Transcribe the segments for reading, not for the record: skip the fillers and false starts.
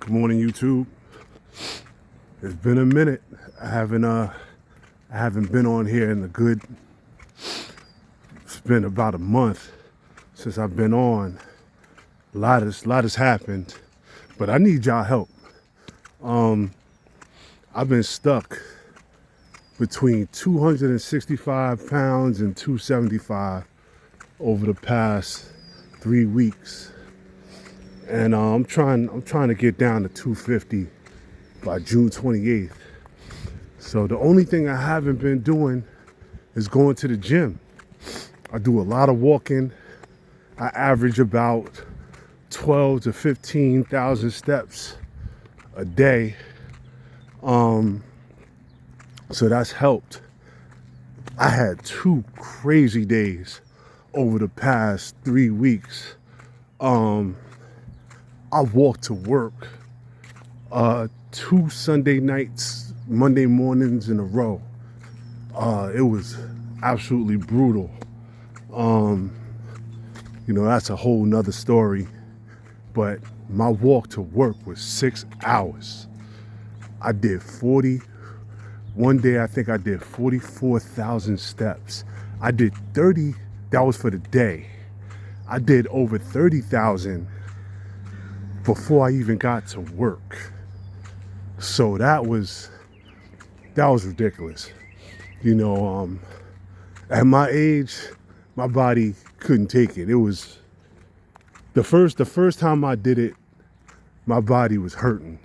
Good morning, YouTube. It's been a minute. I haven't been on here in a good. It's been about a month since I've been on. A lot has happened, but I need y'all help. I've been stuck between 265 pounds and 275 over the past 3 weeks. And I'm trying to get down to 250 by June 28th. So the only thing I haven't been doing is going to the gym. I do a lot of walking. I average about 12 to 15,000 steps a day. So that's helped. I had 2 crazy days over the past 3 weeks. I walked to work 2 Sunday nights, Monday mornings in a row. It was absolutely brutal. That's a whole nother story. But my walk to work was 6 hours. I did 40. One day I think I did 44,000 steps. I did 30. That was for the day. I did over 30,000 before I even got to work. So that was ridiculous. At my age, my body couldn't take it. It was the first time I did it, my body was hurting.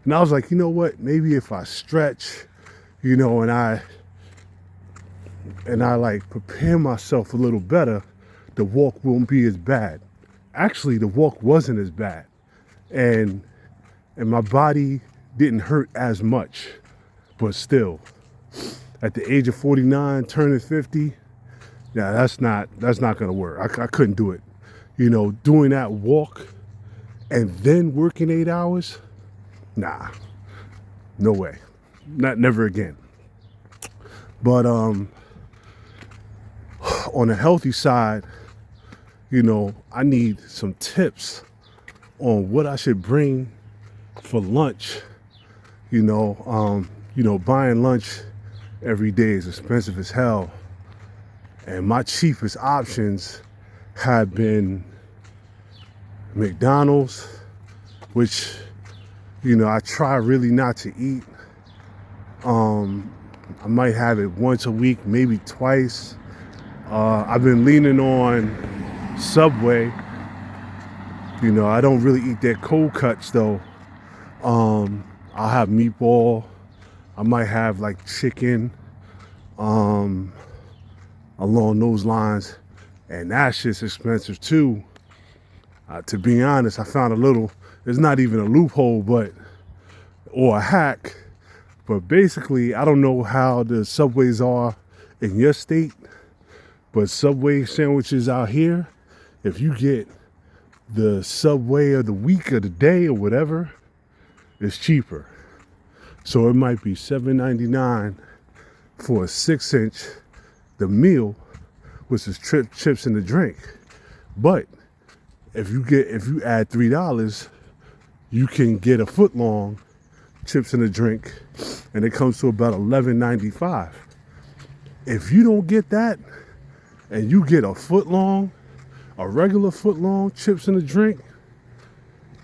And I was like, you know what? Maybe if I stretch, and I like prepare myself a little better, the walk won't be as bad. Actually, the walk wasn't as bad. And my body didn't hurt as much. But still, at the age of 49, turning 50, yeah, that's not gonna work. I couldn't do it. Doing that walk and then working 8 hours, nah, no way. Never again. But on the healthy side, I need some tips on what I should bring for lunch. Buying lunch every day is expensive as hell. And my cheapest options have been McDonald's, which, I try really not to eat. I might have it once a week, maybe twice. I've been leaning on Subway. I don't really eat their cold cuts though. I'll have meatball. I might have like chicken, along those lines. And that's just expensive too. To be honest, I found it's not even a loophole, or a hack. But basically, I don't know how the Subways are in your state, but Subway sandwiches out here, if you get the Subway of the week or the day or whatever, it's cheaper. So it might be $7.99 for a 6-inch, the meal, which is chips and a drink. But if you add $3, you can get a foot long chips and a drink, and it comes to about $11.95. If you don't get that, and you get a regular foot long chips and a drink,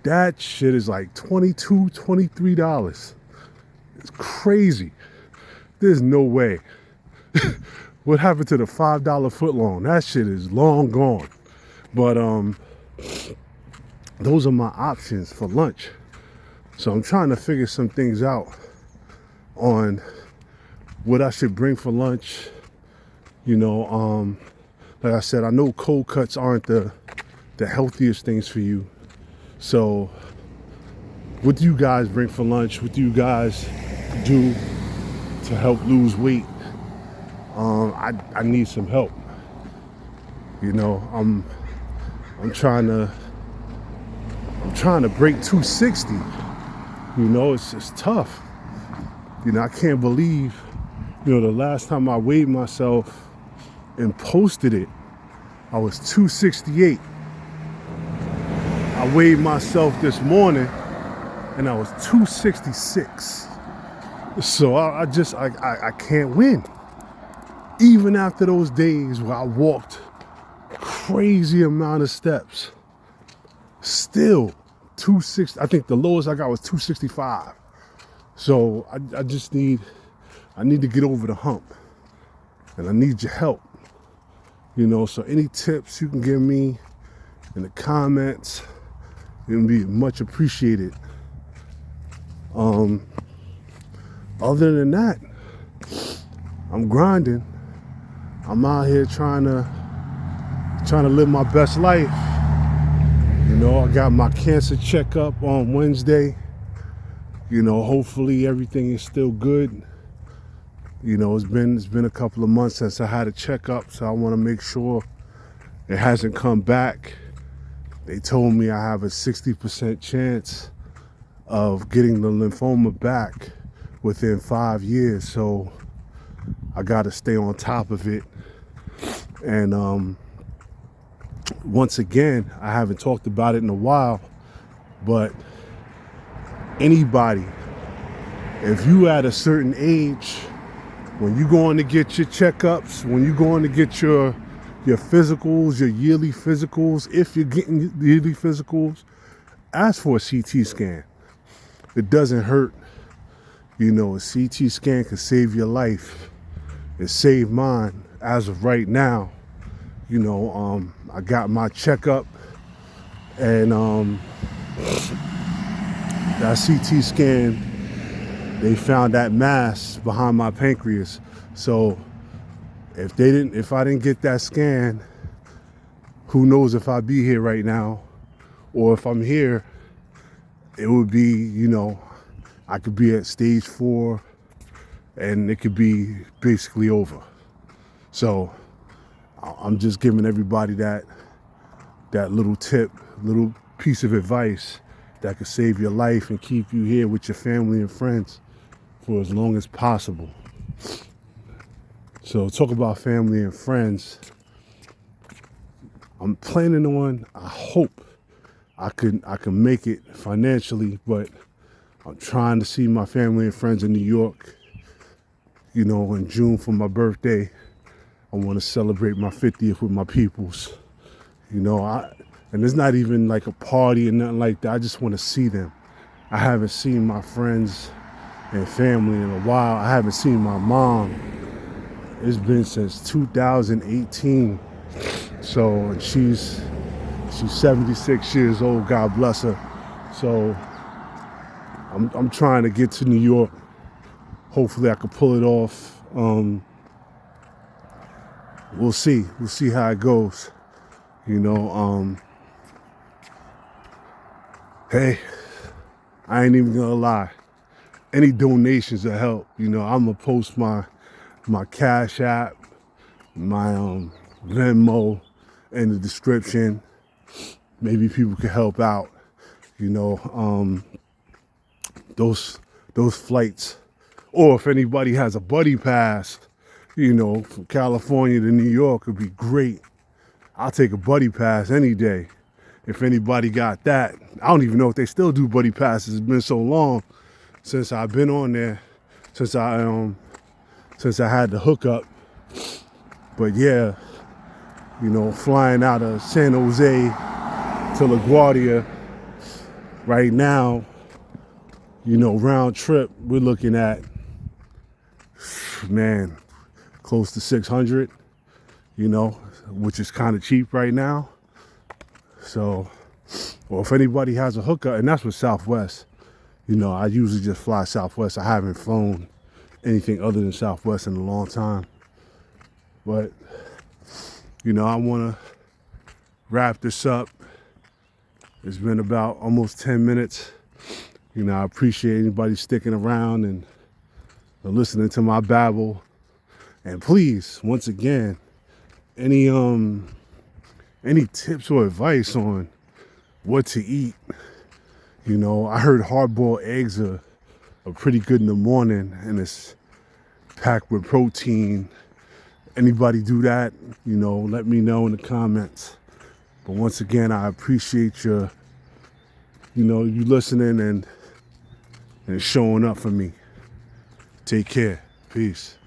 that shit is like $22, $23. It's crazy. There's no way. What happened to the $5 foot long? That shit is long gone. But those are my options for lunch. So I'm trying to figure some things out on what I should bring for lunch. Like I said, I know cold cuts aren't the healthiest things for you. So what do you guys bring for lunch? What do you guys do to help lose weight? I need some help. I'm trying to break 260. It's just tough. I can't believe, the last time I weighed myself and posted it, I was 268. I weighed myself this morning and I was 266. So I can't win. Even after those days where I walked crazy amount of steps, still 260. I think the lowest I got was 265. So I need to get over the hump, and I need your help. So any tips you can give me in the comments, it would be much appreciated. Other than that, I'm grinding. I'm out here trying to live my best life. I got my cancer checkup on Wednesday. Hopefully everything is still good. It's been a couple of months since I had a checkup, so I want to make sure it hasn't come back. They told me I have a 60% chance of getting the lymphoma back within 5 years, so I got to stay on top of it. And once again, I haven't talked about it in a while, but anybody, if you at a certain age, when you going to get your checkups, when you going to get your physicals, your yearly physicals, if you're getting yearly physicals, ask for a CT scan. It doesn't hurt. A CT scan can save your life. It saved mine as of right now. I got my checkup, and that CT scan, they found that mass behind my pancreas. So if I didn't get that scan, who knows if I'd be here right now, or if I'm here, it would be, I could be at stage 4 and it could be basically over. So I'm just giving everybody that little tip, little piece of advice that could save your life and keep you here with your family and friends for as long as possible. So talk about family and friends. I'm planning on, I hope I can make it financially, but I'm trying to see my family and friends in New York, in June for my birthday. I want to celebrate my 50th with my peoples. And it's not even like a party or nothing like that. I just want to see them. I haven't seen my friends and family in a while. I haven't seen my mom. It's been since 2018. So, and she's 76 years old, God bless her. So I'm trying to get to New York. Hopefully I can pull it off. We'll see how it goes. Hey, I ain't even gonna lie. Any donations will help. I'm gonna post my Cash App, my Venmo in the description. Maybe people can help out. Those flights, or if anybody has a buddy pass, from California to New York, would be great. I'll take a buddy pass any day. If anybody got that, I don't even know if they still do buddy passes. It's been so long since I've been on there, since I had the hookup. But yeah, flying out of San Jose to LaGuardia right now, round trip, we're looking at, close to 600, which is kind of cheap right now. So, or if anybody has a hookup, and that's with Southwest, I usually just fly Southwest. I haven't flown anything other than Southwest in a long time. But, I want to wrap this up. It's been about almost 10 minutes. I appreciate anybody sticking around and listening to my babble. And please, once again, any tips or advice on what to eat? I heard hard-boiled eggs are pretty good in the morning, and it's packed with protein. Anybody do that? Let me know in the comments. But once again, I appreciate you listening, and and showing up for me. Take care. Peace.